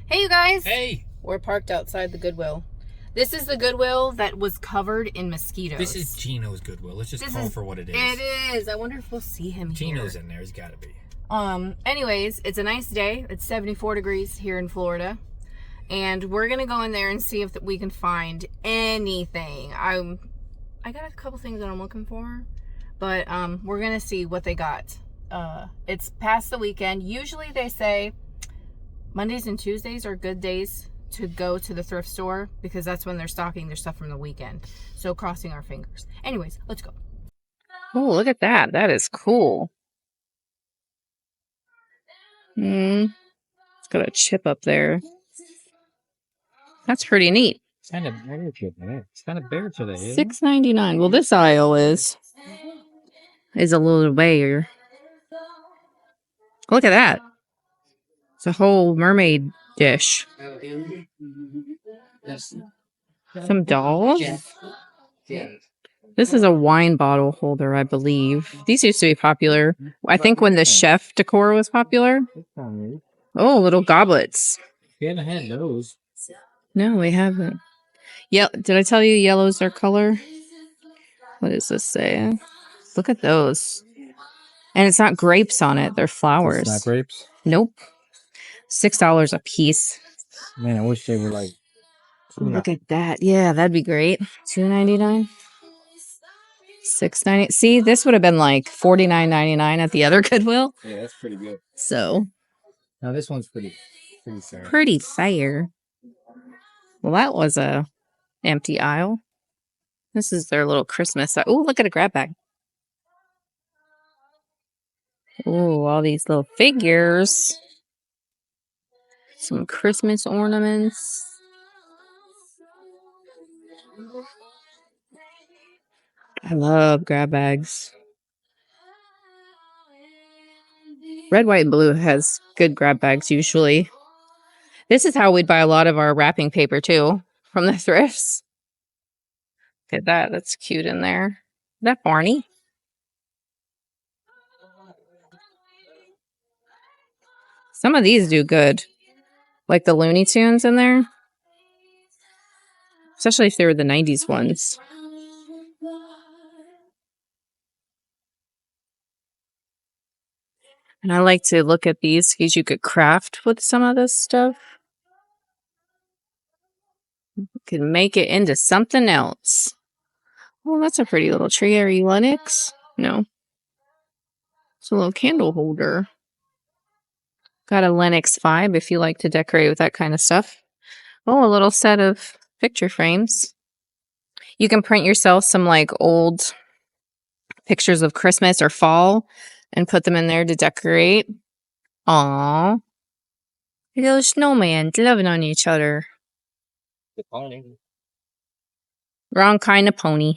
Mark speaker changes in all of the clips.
Speaker 1: Hey, you guys.
Speaker 2: Hey.
Speaker 1: We're parked outside the Goodwill. This is the Goodwill that was covered in mosquitoes.
Speaker 2: This is Gino's Goodwill. Let's just call for what it is.
Speaker 1: It is. I wonder if we'll see him here.
Speaker 2: Gino's in there. He's got to be.
Speaker 1: Anyways, it's a nice day. It's 74 degrees here in Florida. And we're going to go in there and see if we can find anything. I got a couple things that I'm looking for. But we're going to see what they got. It's past the weekend. Usually they say Mondays and Tuesdays are good days to go to the thrift store because that's when they're stocking their stuff from the weekend. So crossing our fingers. Anyways, let's go. Oh, look at that. That is cool. It's got a chip up there. That's pretty neat.
Speaker 2: It's kind of bare today. It's kind of bare today.
Speaker 1: $6.99. Well, this aisle is a little bare. Look at that. It's a whole mermaid dish. Some dolls. This is a wine bottle holder, I believe. These used to be popular. I think when the chef decor was popular. Oh, little goblets.
Speaker 2: We haven't had those.
Speaker 1: No, we haven't. Yeah, did I tell you yellow's their color? What does this say? Look at those. And it's not grapes on it. They're flowers.
Speaker 2: It's not grapes?
Speaker 1: Nope. $6 a piece.
Speaker 2: Man, I wish they were like...
Speaker 1: Look at that. Yeah, that'd be great. $2.99. $6.90. See, this would have been like $49.99 at the other Goodwill.
Speaker 2: Yeah, that's pretty good.
Speaker 1: So.
Speaker 2: Now this one's pretty fair.
Speaker 1: Pretty fair. Well, that was a empty aisle. This is their little Christmas. Oh, look at a grab bag. Oh, all these little figures. Some Christmas ornaments. I love grab bags. Red, white, and blue has good grab bags usually. This is how we'd buy a lot of our wrapping paper too, from the thrifts. Look at that. That's cute in there. Is that Barney? Some of these do good. Like the Looney Tunes in there. Especially if they were the 90s ones. And I like to look at these because you could craft with some of this stuff. You can make it into something else. Oh, that's a pretty little tree. Are you Lennox? No. It's a little candle holder. Got a Lennox 5 if you like to decorate with that kind of stuff. Oh, a little set of picture frames. You can print yourself some like old pictures of Christmas or fall and put them in there to decorate. Aww. Little snowman loving on each other. Wrong kind of pony.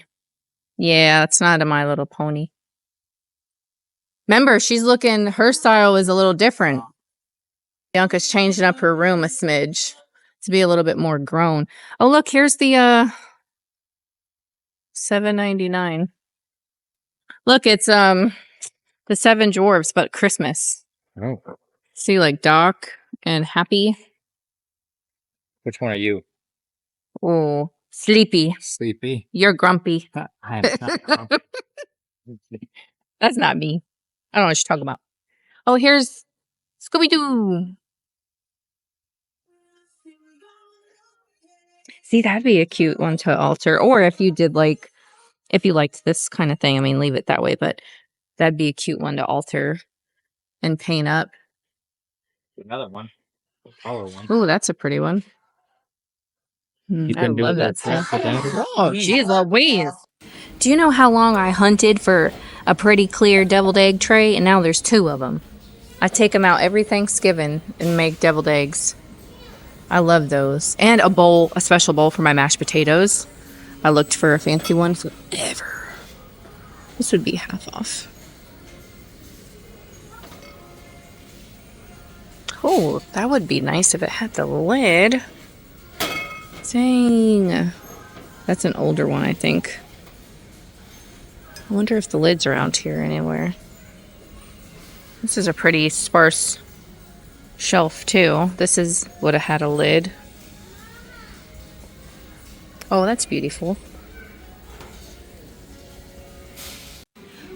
Speaker 1: Yeah, it's not a My Little Pony. Remember, she's looking, her style is a little different. Bianca's changing up her room a smidge to be a little bit more grown. Oh, look, here's the $7.99. Look, it's the Seven Dwarfs, but Christmas.
Speaker 2: Oh.
Speaker 1: See, like Doc and Happy.
Speaker 2: Which one are you?
Speaker 1: Oh, Sleepy.
Speaker 2: Sleepy.
Speaker 1: You're grumpy.
Speaker 2: I am not grumpy.
Speaker 1: That's not me. I don't know what you're talking about. Oh, here's Scooby-Doo. See, that'd be a cute one to alter. Or if you did like, if you liked this kind of thing, I mean, leave it that way. But that'd be a cute one to alter and paint up.
Speaker 2: Another one. A color one.
Speaker 1: Oh, that's a pretty one. I love that stuff. Oh, geez Louise. Do you know how long I hunted for a pretty clear deviled egg tray? And now there's 2 of them. I take them out every Thanksgiving and make deviled eggs. I love those. And a bowl, a special bowl for my mashed potatoes. I looked for a fancy one forever. This would be half off. Oh, that would be nice if it had the lid. Dang. That's an older one, I think. I wonder if the lid's around here anywhere. This is a pretty sparse shelf too. This would have had a lid. Oh, that's beautiful.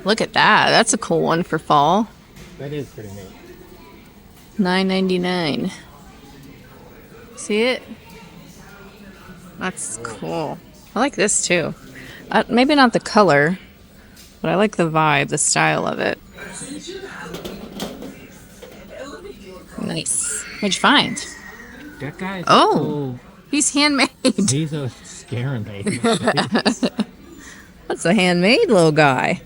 Speaker 1: Look at that. That's a cool one for fall.
Speaker 2: That is pretty neat.
Speaker 1: $9.99. See it? That's cool. I like this too. Maybe not the color, but I like the vibe, the style of it. Nice. What'd you find?
Speaker 2: That guy's
Speaker 1: Oh, he's handmade.
Speaker 2: He's a scaring me.
Speaker 1: That's a handmade little guy.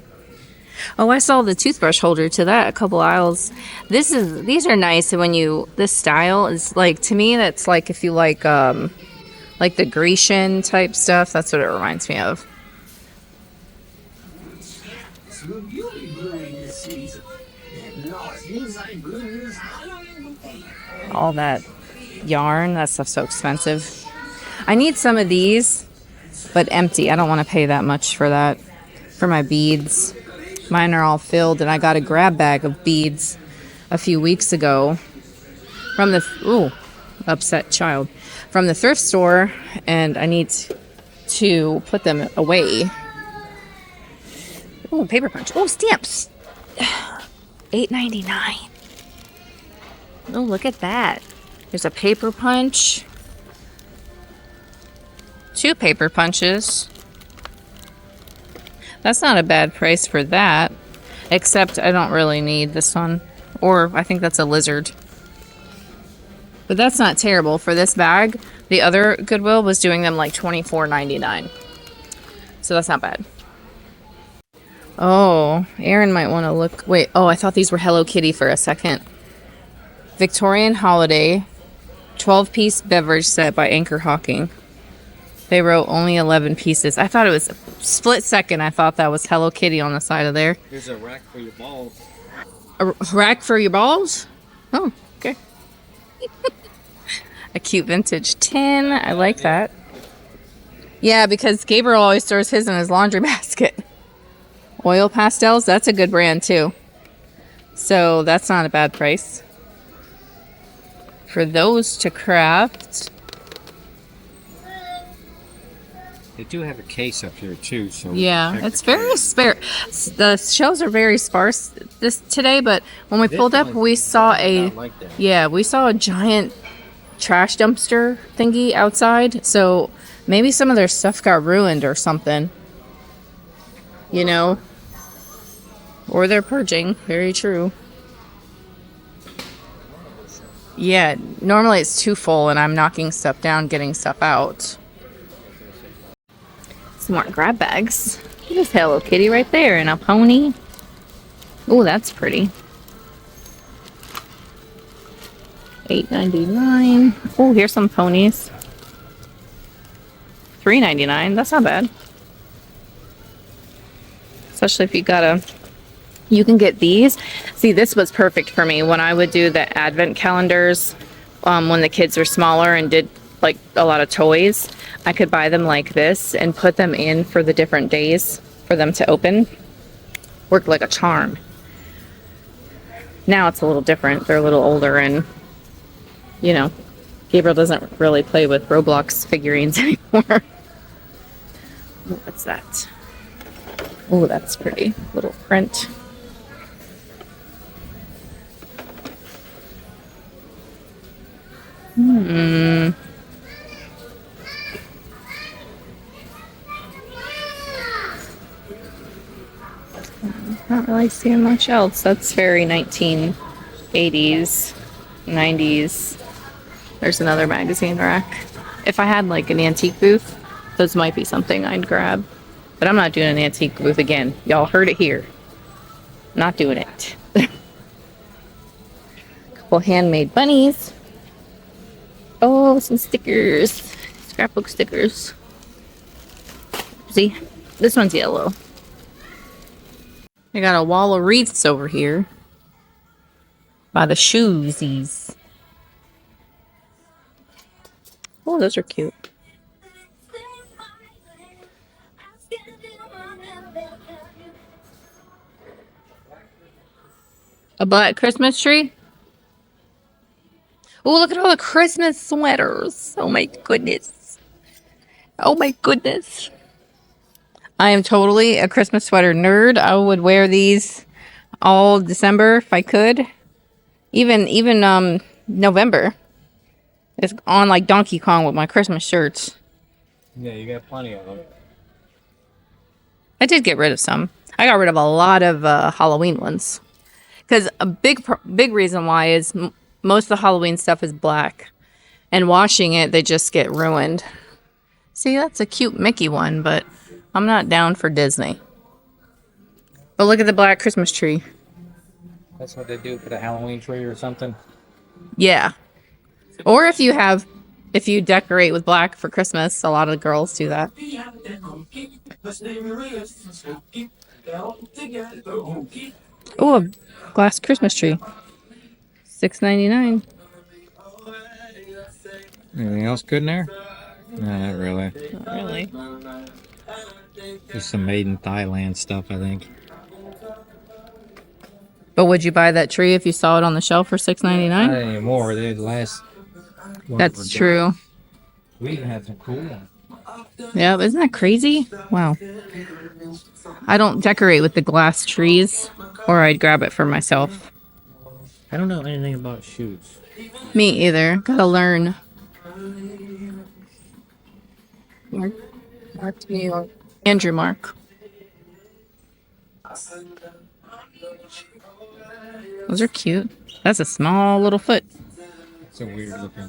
Speaker 1: Oh, I saw the toothbrush holder to that a couple aisles. These are nice this style is like, to me, that's like if you like the Grecian type stuff, that's what it reminds me of. All that yarn, that stuff's so expensive. I need some of these, but empty. I don't want to pay that much for that. For my beads. Mine are all filled, and I got a grab bag of beads a few weeks ago from the upset child from the thrift store, and I need to put them away. Oh, paper punch. Oh, stamps. $8.99. Oh, look at that. There's a paper punch. 2 paper punches. That's not a bad price for that. Except I don't really need this one. Or I think that's a lizard. But that's not terrible for this bag. The other Goodwill was doing them like $24.99. So that's not bad. Oh, Aaron might want to look. Wait, I thought these were Hello Kitty for a second. Victorian Holiday 12-piece beverage set by Anchor Hawking. They wrote only 11 pieces. I thought it was a split second. I thought that was Hello Kitty on the side of there.
Speaker 2: There's a rack for your balls.
Speaker 1: A rack for your balls? Oh, okay. A cute vintage tin. I like that. Yeah, because Gabriel always stores his in his laundry basket. Oil pastels, that's a good brand too. So that's not a bad price. For those to craft.
Speaker 2: They do have a case up here too, so
Speaker 1: yeah, it's very spare. The shelves are very sparse today, but when we pulled up, we saw we saw a giant trash dumpster thingy outside. So maybe some of their stuff got ruined or something. You know, or they're purging. Very true. Yeah, normally it's too full, and I'm knocking stuff down, getting stuff out. Some more grab bags. There's Hello Kitty right there, and a pony. Oh, that's pretty. $8.99. Oh, here's some ponies. $3.99. That's not bad. Especially if you can get these. See, this was perfect for me when I would do the advent calendars when the kids were smaller and did like a lot of toys. I could buy them like this and put them in for the different days for them to open. Worked like a charm. Now it's a little different. They're a little older, and you know, Gabriel doesn't really play with Roblox figurines anymore. What's that? Oh, that's pretty. Little print. Not really seeing much else. That's very 1980s, 90s. There's another magazine rack. If I had like an antique booth, those might be something I'd grab. But I'm not doing an antique booth again. Y'all heard it here. Not doing it. Couple handmade bunnies. Oh, some stickers. Scrapbook stickers. See? This one's yellow. I got a wall of wreaths over here. By the shoesies. Oh, those are cute. A black Christmas tree? Oh, look at all the Christmas sweaters. Oh my goodness. Oh my goodness. I am totally a Christmas sweater nerd. I would wear these all December if I could. Even November. It's on like Donkey Kong with my Christmas shirts.
Speaker 2: Yeah, you got plenty of them.
Speaker 1: I did get rid of some. I got rid of a lot of Halloween ones. Because a big reason why is most of the Halloween stuff is black. And washing it, they just get ruined. See, that's a cute Mickey one, but I'm not down for Disney. But look at the black Christmas tree.
Speaker 2: That's what they do for the Halloween tree or something.
Speaker 1: Yeah. Or if you decorate with black for Christmas, a lot of girls do that. Oh, a glass Christmas tree. $6.99.
Speaker 2: Anything else good in there? No, not really.
Speaker 1: Not really.
Speaker 2: Just some made in Thailand stuff, I think.
Speaker 1: But would you buy that tree if you saw it on the shelf for $6.99?
Speaker 2: Not anymore. They last.
Speaker 1: That's true.
Speaker 2: We even had some cool ones.
Speaker 1: Yeah, isn't that crazy? Wow. I don't decorate with the glass trees, or I'd grab it for myself.
Speaker 2: I don't know anything about shoes.
Speaker 1: Me either. Gotta learn. Mark to New York. Andrew Mark. Those are cute. That's a small little foot.
Speaker 2: It's a weird looking.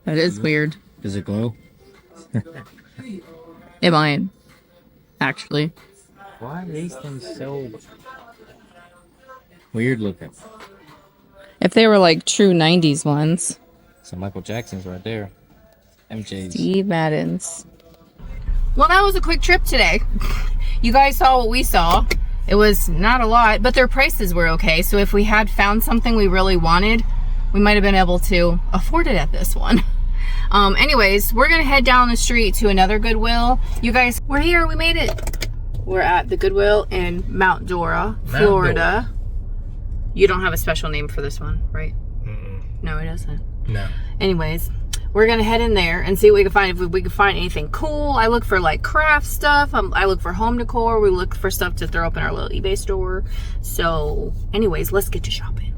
Speaker 1: That is weird.
Speaker 2: Does it glow?
Speaker 1: It might. Actually.
Speaker 2: Why are these things so weird looking?
Speaker 1: If they were like true 90s ones.
Speaker 2: Some Michael Jackson's right there. MJ's.
Speaker 1: Steve Madden's. Well, that was a quick trip today. You guys saw what we saw. It was not a lot, but their prices were okay. So if we had found something we really wanted, we might have been able to afford it at this one. Anyways, we're gonna head down the street to another Goodwill. You guys, we're here, we made it. We're at the Goodwill in Mount Dora, Florida. You don't have a special name for this one, right? No, it doesn't.
Speaker 2: No.
Speaker 1: Anyways, we're gonna head in there and see what we can find. If we can find anything cool. I look for like craft stuff. I look for home decor. We look for stuff to throw up in our little eBay store. So anyways, let's get to shopping.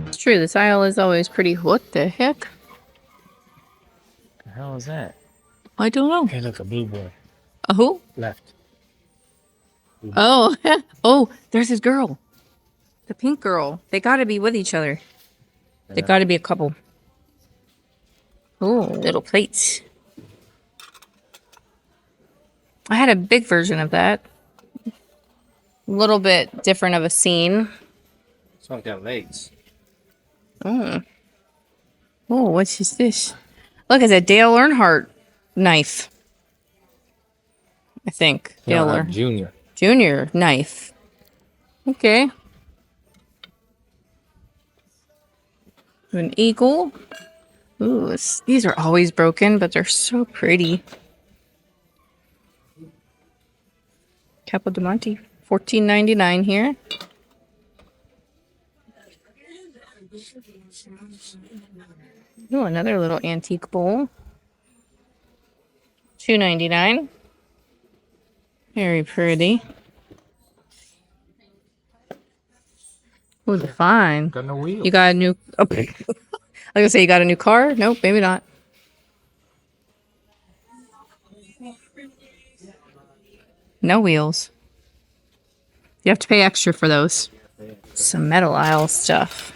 Speaker 1: It's true, this aisle is always pretty. What the heck?
Speaker 2: The hell is that?
Speaker 1: I don't know.
Speaker 2: Hey, look, a blue boy.
Speaker 1: A who?
Speaker 2: Left.
Speaker 1: Oh, oh, there's his girl. The pink girl. They gotta be with each other. They gotta be a couple. Oh, little plates. I had a big version of that. A little bit different of a scene.
Speaker 2: This one's got legs.
Speaker 1: Oh. Oh, what's this? Look, it's a Dale Earnhardt knife. I think. Dale Earnhardt
Speaker 2: Junior.
Speaker 1: Junior knife. Okay. An eagle. Ooh, these are always broken, but they're so pretty. Capo Diamante, $14.99 here. Ooh, another little antique bowl. $2.99. Very pretty. Ooh, fine.
Speaker 2: Got no wheels.
Speaker 1: You got a new... Oh, I was gonna say, you got a new car? Nope, maybe not. No wheels. You have to pay extra for those. Some metal aisle stuff.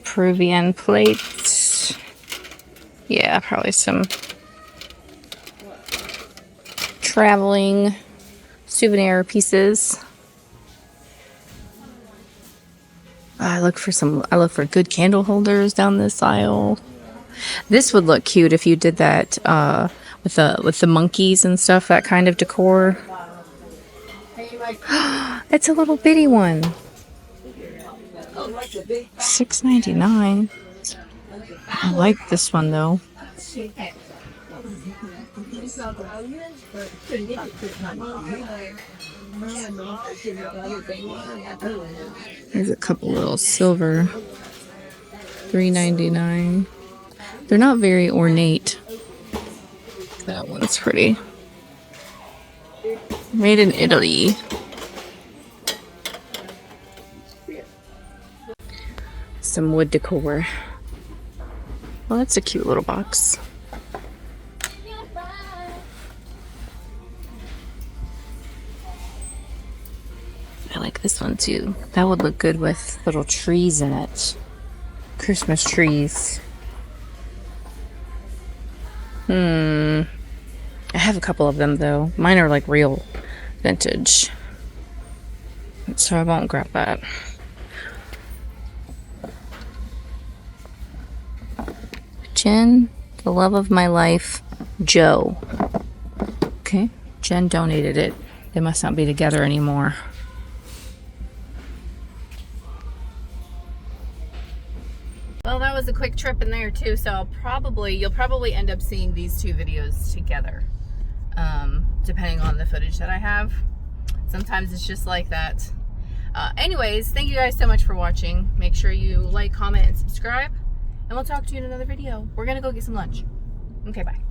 Speaker 1: Peruvian plates. Yeah, probably some traveling souvenir pieces. I look for good candle holders down this aisle. This would look cute if you did that with the monkeys and stuff, that kind of decor. It's a little bitty one. $6.99. I like this one though. There's a couple little silver, $3.99. They're not very ornate. That one's pretty. Made in Italy. Some wood decor. Well, that's a cute little box. I like this one too. That would look good with little trees in it. Christmas trees. I have a couple of them though. Mine are like real vintage. So I won't grab that. Jen, the love of my life, Joe. Okay, Jen donated it. They must not be together anymore. Well, that was a quick trip in there too, so you'll probably end up seeing these two videos together, depending on the footage that I have. Sometimes it's just like that. Anyways, thank you guys so much for watching. Make sure you like, comment, and subscribe, and we'll talk to you in another video. We're gonna go get some lunch. Okay, bye.